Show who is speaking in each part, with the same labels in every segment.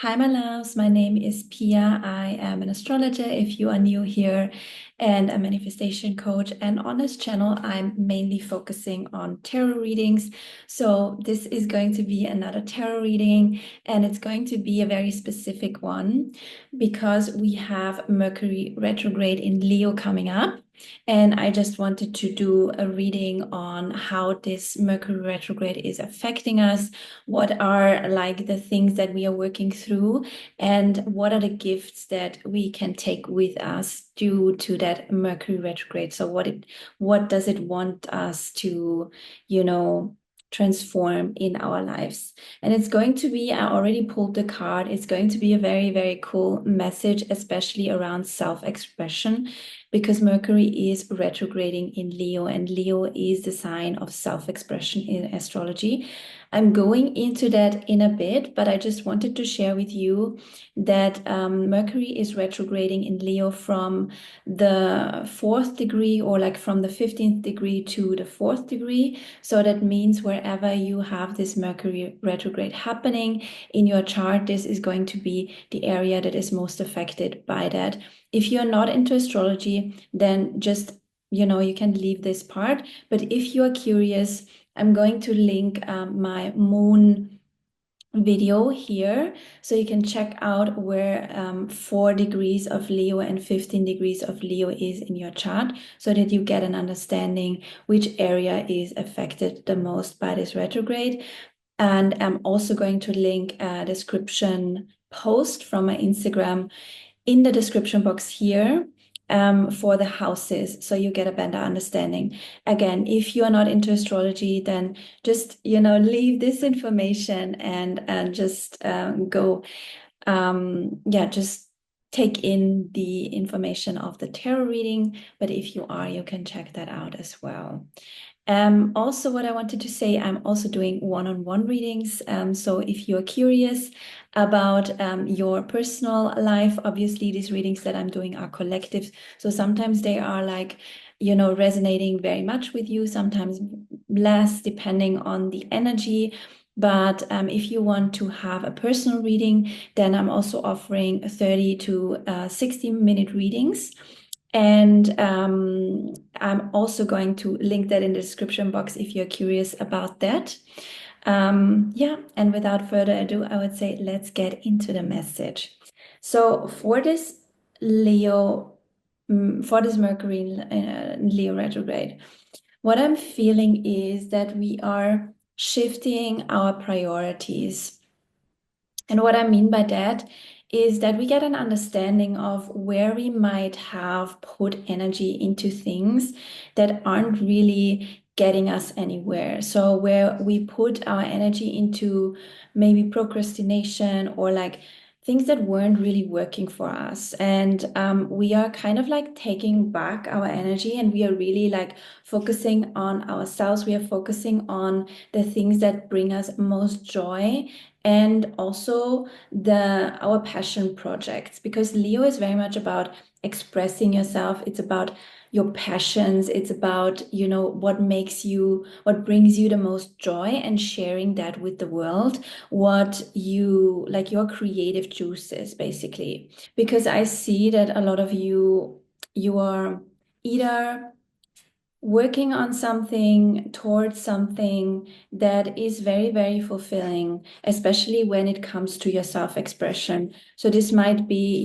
Speaker 1: Hi, my loves. My name is Pia. I am an astrologer if you are new here, and a manifestation coach. And on this channel, I'm mainly focusing on tarot readings. So, this is going to be another tarot reading, and it's going to be a very specific one because we have Mercury retrograde in Leo coming up. And I just wanted to do a reading on how this Mercury retrograde is affecting us, what are like the things that we are working through, and what are the gifts that we can take with us due to that Mercury retrograde. So what does it want us to, you know, transform in our lives? And it's going to be, I already pulled the card, it's going to be a very, very cool message, especially around self-expression, because Mercury is retrograding in Leo, and Leo is the sign of self-expression in astrology. I'm going into that in a bit, but I just wanted to share with you that Mercury is retrograding in Leo from the fourth degree, or like from the 15th degree to the fourth degree. So that means wherever you have this Mercury retrograde happening in your chart, this is going to be the area that is most affected by that. If you're not into astrology, then just, you can leave this part. But if you are curious, I'm going to link my moon video here so you can check out where 4 degrees of Leo and 15 degrees of Leo is in your chart, so that you get an understanding which area is affected the most by this retrograde. And I'm also going to link a description post from my Instagram in the description box here for the houses, so you get a better understanding. Again, if you are not into astrology, then just leave this information and just go just take in the information of the tarot reading. But if you are, you can check that out as well. Also, what I wanted to say, I'm also doing one-on-one readings. So if you're curious about your personal life, obviously these readings that I'm doing are collective. So sometimes they are like, resonating very much with you, sometimes less, depending on the energy. But if you want to have a personal reading, then I'm also offering 30 to 60-minute readings. And I'm also going to link that in the description box if you're curious about that. And without further ado, I would say let's get into the message. So for this Leo, for this Mercury in Leo retrograde, what I'm feeling is that we are shifting our priorities. And what I mean by that is that we get an understanding of where we might have put energy into things that aren't really getting us anywhere. So where we put our energy into maybe procrastination, or like things that weren't really working for us. And we are kind of like taking back our energy, and we are really like focusing on ourselves. We are focusing on the things that bring us most joy, and also our passion projects, because Leo is very much about expressing yourself. It's about your passions. It's about what brings you the most joy, and sharing that with the world, what you like, your creative juices basically. Because I see that a lot of you are either working on something, towards something that is very, very fulfilling, especially when it comes to your self-expression. So this might be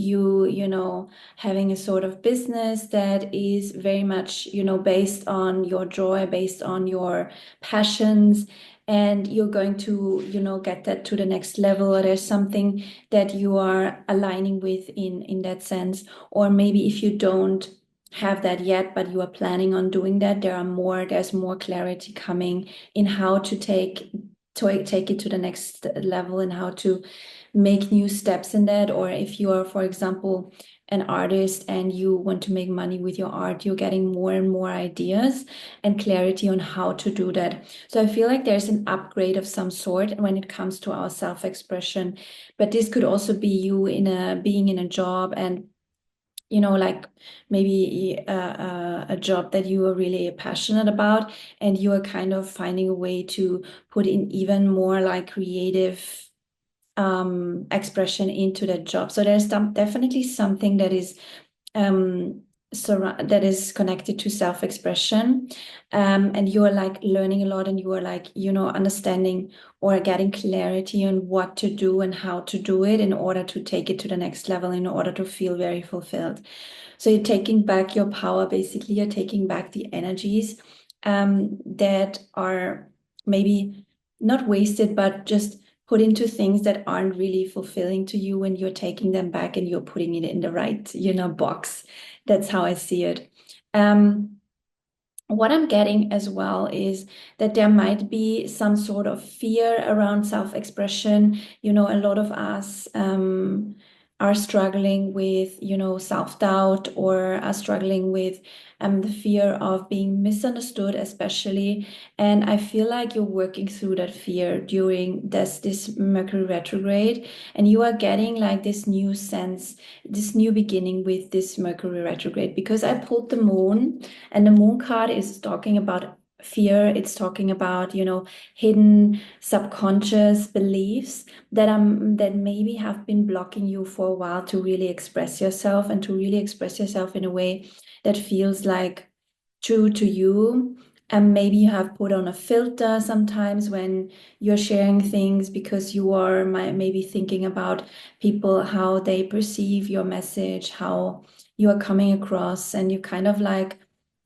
Speaker 1: having a sort of business that is very much, based on your joy, based on your passions, and you're going to, get that to the next level, or there's something that you are aligning with in that sense. Or maybe if you don't have that yet, but you are planning on doing that, there's more clarity coming in how to take it to the next level, and how to make new steps in that. Or if you are, for example, an artist and you want to make money with your art, you're getting more and more ideas and clarity on how to do that. So I feel like there's an upgrade of some sort when it comes to our self-expression. But this could also be you being in a job, and like maybe a job that you are really passionate about, and you are kind of finding a way to put in even more like creative expression into that job. So there's definitely something that is that is connected to self-expression, and you are like learning a lot, and you are like, understanding or getting clarity on what to do and how to do it in order to take it to the next level, in order to feel very fulfilled. So you're taking back your power. Basically, you're taking back the energies that are maybe not wasted, but just put into things that aren't really fulfilling to you, and you're taking them back and you're putting it in the right, box. That's how I see it. What I'm getting as well is that there might be some sort of fear around self-expression. A lot of us are struggling with, self-doubt, or are struggling with the fear of being misunderstood, especially. And I feel like you're working through that fear during this Mercury retrograde, and you are getting like this new sense, this new beginning with this Mercury retrograde, because I pulled the moon, and the moon card is talking about fear. It's talking about, hidden subconscious beliefs that maybe have been blocking you for a while to really express yourself, and to really express yourself in a way that feels like true to you. And maybe you have put on a filter sometimes when you're sharing things, because you are maybe thinking about people, how they perceive your message, how you are coming across, and you kind of like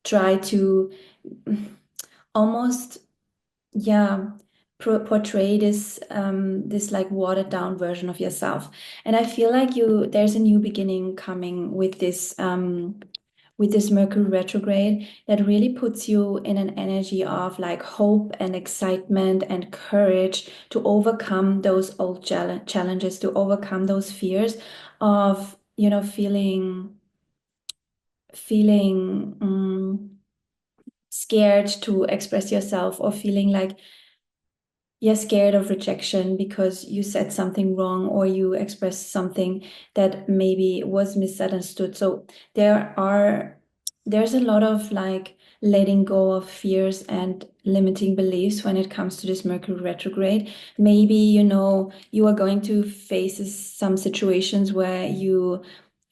Speaker 1: try to almost, yeah, portray this like watered down version of yourself. And I feel like there's a new beginning coming with this Mercury retrograde, that really puts you in an energy of like hope and excitement and courage to overcome those old challenges, to overcome those fears of, feeling scared to express yourself, or feeling like you're scared of rejection because you said something wrong, or you expressed something that maybe was misunderstood. So there's a lot of like letting go of fears and limiting beliefs when it comes to this Mercury retrograde. Maybe, you are going to face some situations where you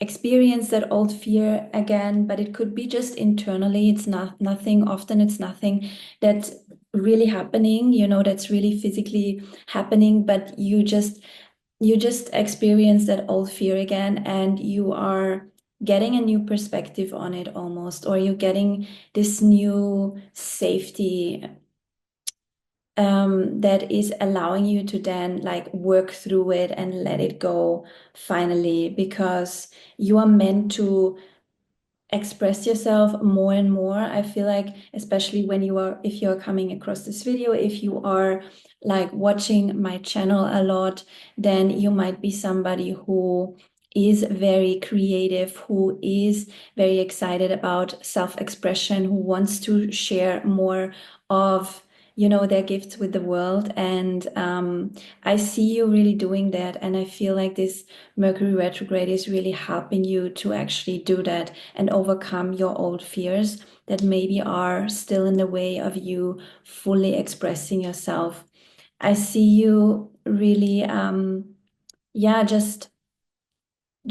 Speaker 1: experience that old fear again, but it could be just internally. It's nothing, often it's nothing that's really happening, that's really physically happening, but you just experience that old fear again, and you are getting a new perspective on it almost, or you're getting this new safety that is allowing you to then like work through it and let it go finally, because you are meant to express yourself more and more. I feel like, especially if you're coming across this video, if you are like watching my channel a lot, then you might be somebody who is very creative, who is very excited about self-expression, who wants to share more of, their gifts with the world. And I see you really doing that. And I feel like this Mercury retrograde is really helping you to actually do that and overcome your old fears that maybe are still in the way of you fully expressing yourself. I see you really, yeah, just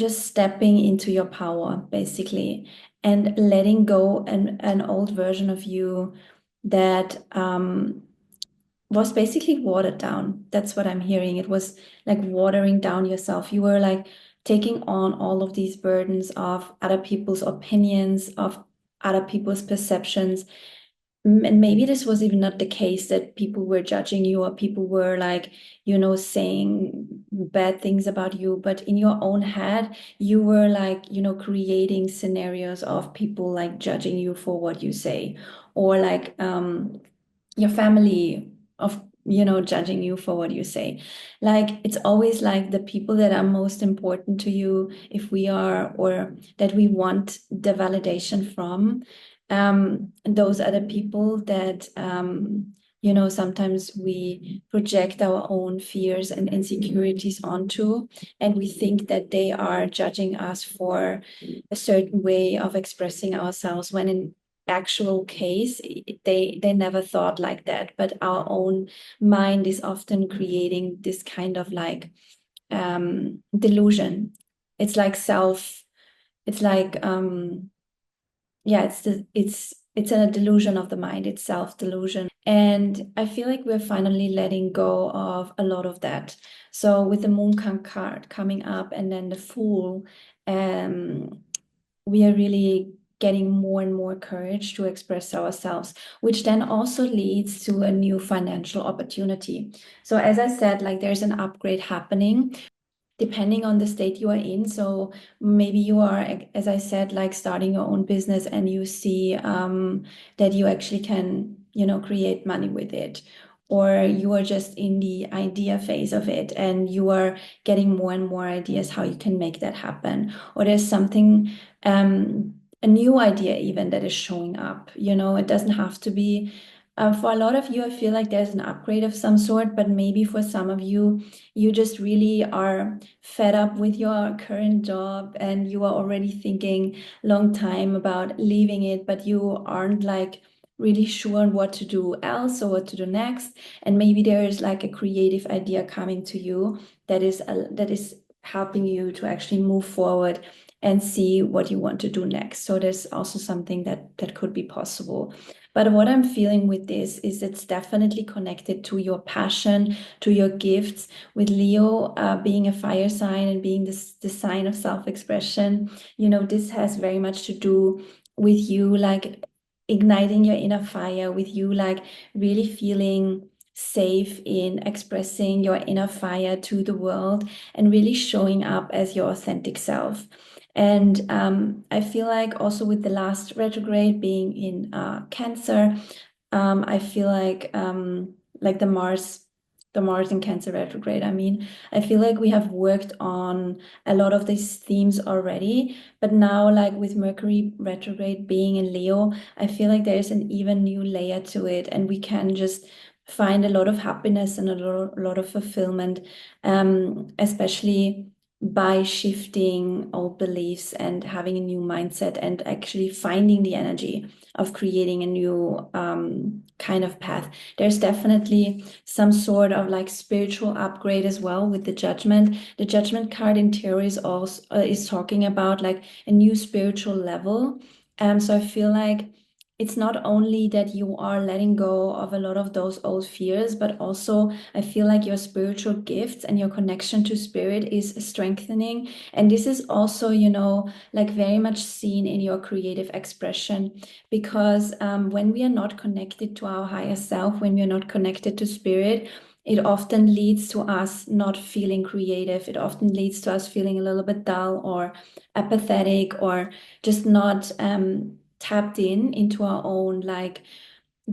Speaker 1: stepping into your power, basically, and letting go an old version of you that was basically watered down. That's what I'm hearing. It was like watering down yourself. You were like taking on all of these burdens of other people's opinions, of other people's perceptions. And maybe this was even not the case, that people were judging you, or people were like, saying bad things about you. But in your own head, you were like, creating scenarios of people like judging you for what you say, or like your family of, judging you for what you say. Like, it's always like the people that are most important to you, if we are, or that we want the validation from, those are the people that sometimes we project our own fears and insecurities onto, and we think that they are judging us for a certain way of expressing ourselves, when in actual case they never thought like that. But our own mind is often creating this kind of like delusion. It's like it's like yeah, it's a delusion of the mind, it's self-delusion. And I feel like we're finally letting go of a lot of that. So with the moon card coming up and then the Fool, um, we are really getting more and more courage to express ourselves, which then also leads to a new financial opportunity. So as I said, like there's an upgrade happening depending on the state you are in. So maybe you are, as I said, like starting your own business and you see that you actually can, create money with it. Or you are just in the idea phase of it and you are getting more and more ideas how you can make that happen. Or there's something, a new idea even that is showing up. It doesn't have to be. For a lot of you, I feel like there's an upgrade of some sort, but maybe for some of you, you just really are fed up with your current job and you are already thinking long time about leaving it, but you aren't like really sure on what to do else or what to do next. And maybe there is like a creative idea coming to you that is helping you to actually move forward and see what you want to do next. So there's also something that could be possible. But what I'm feeling with this is it's definitely connected to your passion, to your gifts, with Leo being a fire sign and being the sign of self-expression. This has very much to do with you like igniting your inner fire, with you like really feeling safe in expressing your inner fire to the world and really showing up as your authentic self. And I feel like also with the last retrograde being in Cancer, I feel like the Mars in Cancer retrograde. I mean, I feel like we have worked on a lot of these themes already, but now like with Mercury retrograde being in Leo, I feel like there's an even new layer to it, and we can just find a lot of happiness and a lot of fulfillment, especially by shifting old beliefs and having a new mindset and actually finding the energy of creating a new kind of path. There's definitely some sort of like spiritual upgrade as well with the Judgment. The Judgment card in tarot is also is talking about like a new spiritual level. So I feel like it's not only that you are letting go of a lot of those old fears, but also I feel like your spiritual gifts and your connection to spirit is strengthening. And this is also, like very much seen in your creative expression, because when we are not connected to our higher self, when we are not connected to spirit, it often leads to us not feeling creative. It often leads to us feeling a little bit dull or apathetic or just not tapped into our own like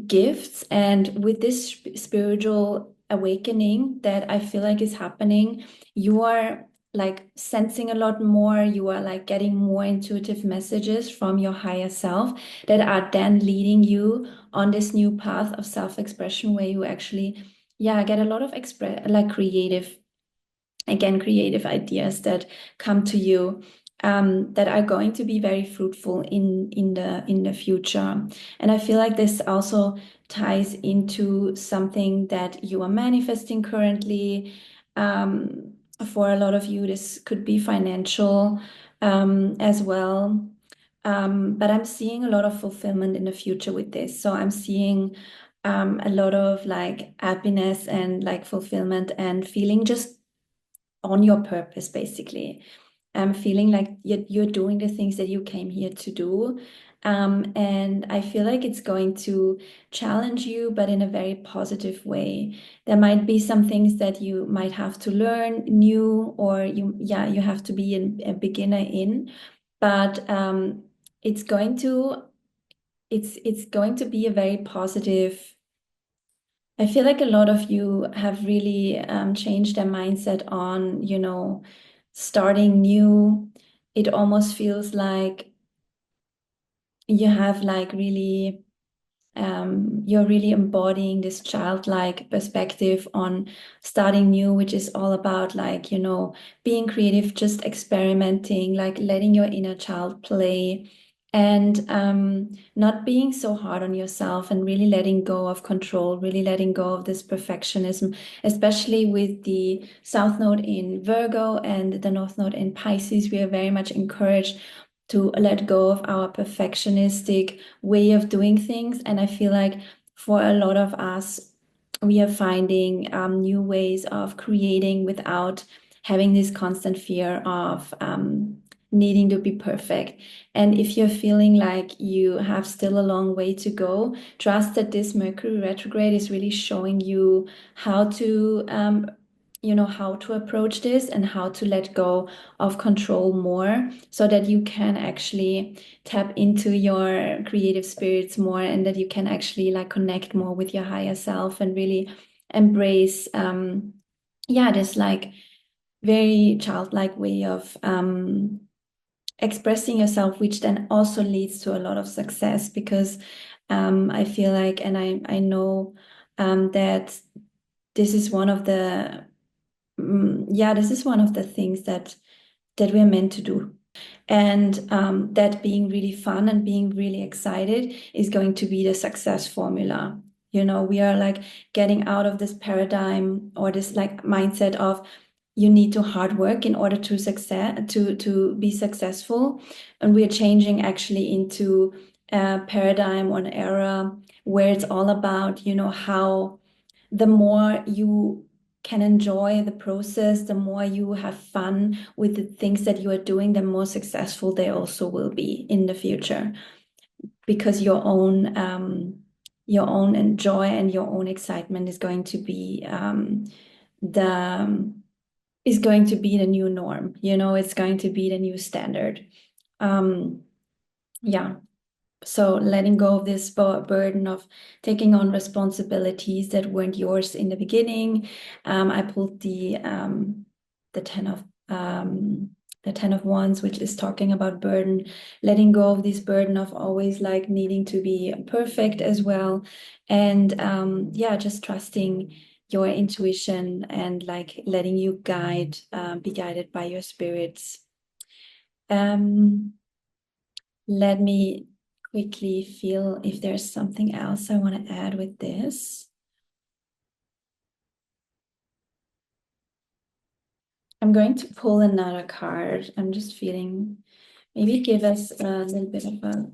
Speaker 1: gifts. And with this spiritual awakening that I feel like is happening, you are like sensing a lot more, you are like getting more intuitive messages from your higher self that are then leading you on this new path of self-expression where you actually get a lot of creative ideas that come to you, that are going to be very fruitful in the future. And I feel like this also ties into something that you are manifesting currently. For a lot of you, this could be financial as well. But I'm seeing a lot of fulfillment in the future with this. So I'm seeing a lot of like happiness and like fulfillment and feeling just on your purpose, basically. Feeling like you're doing the things that you came here to do. And I feel like it's going to challenge you, but in a very positive way. There might be some things that you might have to learn new, or you have to be a beginner in, but it's going to be a very positive. I feel like a lot of you have really changed their mindset on, starting new. It almost feels like you have like really, you're really embodying this childlike perspective on starting new, which is all about like, being creative, just experimenting, like letting your inner child play and not being so hard on yourself and really letting go of control, really letting go of this perfectionism, especially with the South Node in Virgo and the North Node in Pisces. We are very much encouraged to let go of our perfectionistic way of doing things. And I feel like for a lot of us, we are finding new ways of creating without having this constant fear of needing to be perfect. And if you're feeling like you have still a long way to go, trust that this Mercury retrograde is really showing you how to how to approach this and how to let go of control more so that you can actually tap into your creative spirits more, and that you can actually like connect more with your higher self and really embrace this like very childlike way of expressing yourself, which then also leads to a lot of success. Because I feel like, and I know that this is one of the this is one of the things that we're meant to do. And that being really fun and being really excited is going to be the success formula. We are like getting out of this paradigm or this like mindset of you need to hard work in order to be successful. And we're changing actually into a paradigm or an era where it's all about, how the more you can enjoy the process, the more you have fun with the things that you are doing, the more successful they also will be in the future. Because your own joy and your own excitement is going to be the new norm. It's going to be the new standard. Yeah. So letting go of this burden of taking on responsibilities that weren't yours in the beginning. I pulled the 10 of the 10 of Wands, which is talking about burden, letting go of this burden of always like needing to be perfect as well. And just trusting your intuition and like letting you be guided by your spirits. Let me quickly feel if there's something else I want to add with this. I'm going to pull another card. I'm just feeling, maybe give us a little bit of a,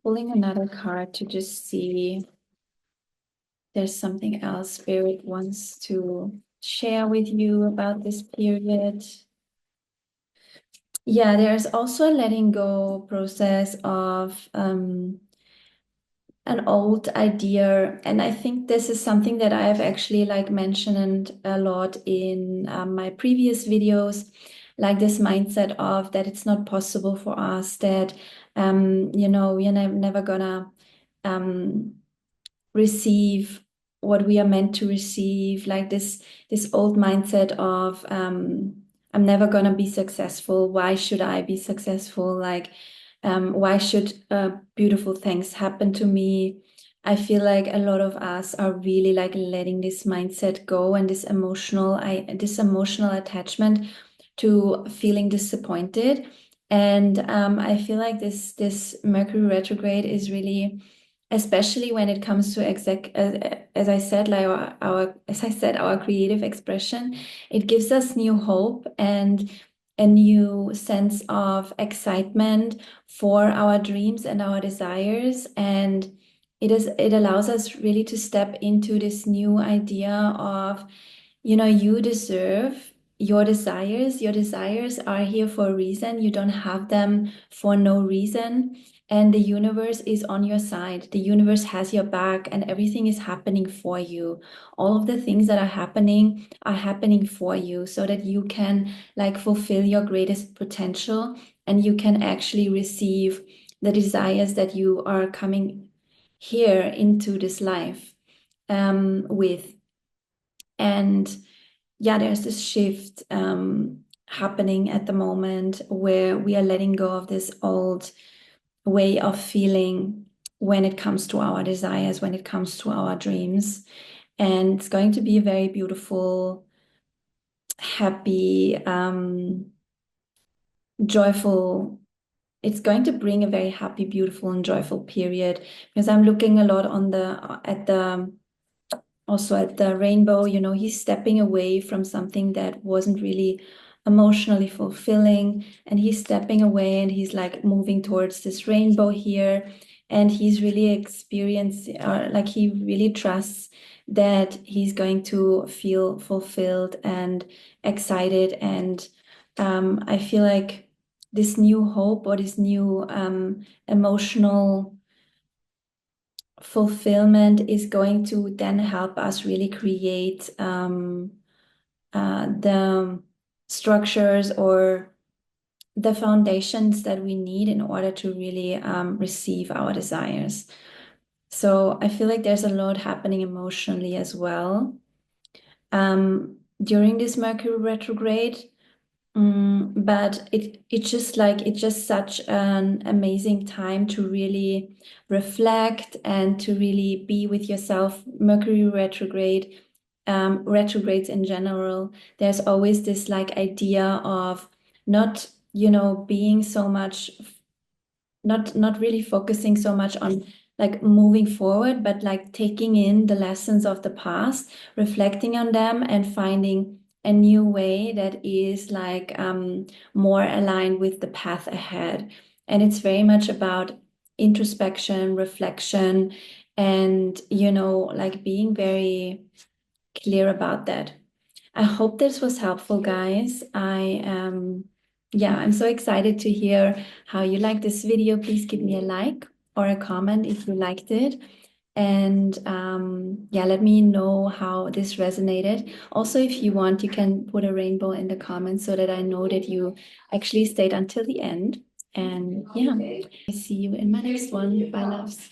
Speaker 1: pulling another card to just see if there's something else Spirit wants to share with you about this period. Yeah, there's also a letting go process of an old idea, and I think this is something that I've actually like mentioned a lot in my previous videos, like this mindset of that it's not possible for us, that we're never gonna um, receive what we are meant to receive, like this old mindset of I'm never gonna be successful. Why should I be successful? Like why should beautiful things happen to me? I feel like a lot of us are really like letting this mindset go, and this emotional attachment to feeling disappointed. And I feel like this Mercury retrograde is really, especially when it comes to as I said, like our creative expression, it gives us new hope and a new sense of excitement for our dreams and our desires. And it allows us really to step into this new idea of, you deserve your desires. Your desires are here for a reason. You don't have them for no reason. And the universe is on your side. The universe has your back, and everything is happening for you. All of the things that are happening for you so that you can like fulfill your greatest potential, and you can actually receive the desires that you are coming here into this life with. And yeah, there's this shift happening at the moment where we are letting go of this old way of feeling when it comes to our desires, when it comes to our dreams. And it's going to be a very beautiful, happy, joyful it's going to bring a very happy, beautiful, and joyful period, because I'm looking a lot on the at the also at the rainbow. He's stepping away from something that wasn't really emotionally fulfilling, and he's stepping away and he's like moving towards this rainbow here, and he's really experiencing, like he really trusts that he's going to feel fulfilled and excited. And I feel like this new hope, or this new emotional fulfillment, is going to then help us really create the structures or the foundations that we need in order to really receive our desires. So I feel like there's a lot happening emotionally as well during this Mercury retrograde. But it's just such an amazing time to really reflect and to really be with yourself. Mercury retrograde, retrogrades in general, there's always this like idea of not, being so much, not really focusing so much on like moving forward, but like taking in the lessons of the past, reflecting on them, and finding a new way that is like more aligned with the path ahead. And it's very much about introspection, reflection, and like being very clear about that. I hope this was helpful, guys. I'm so excited to hear how you like this video. Please give me a like or a comment if you liked it. And yeah, let me know how this resonated. Also, if you want, you can put a rainbow in the comments so that I know that you actually stayed until the end. And yeah, I see you in my next one. Bye, loves.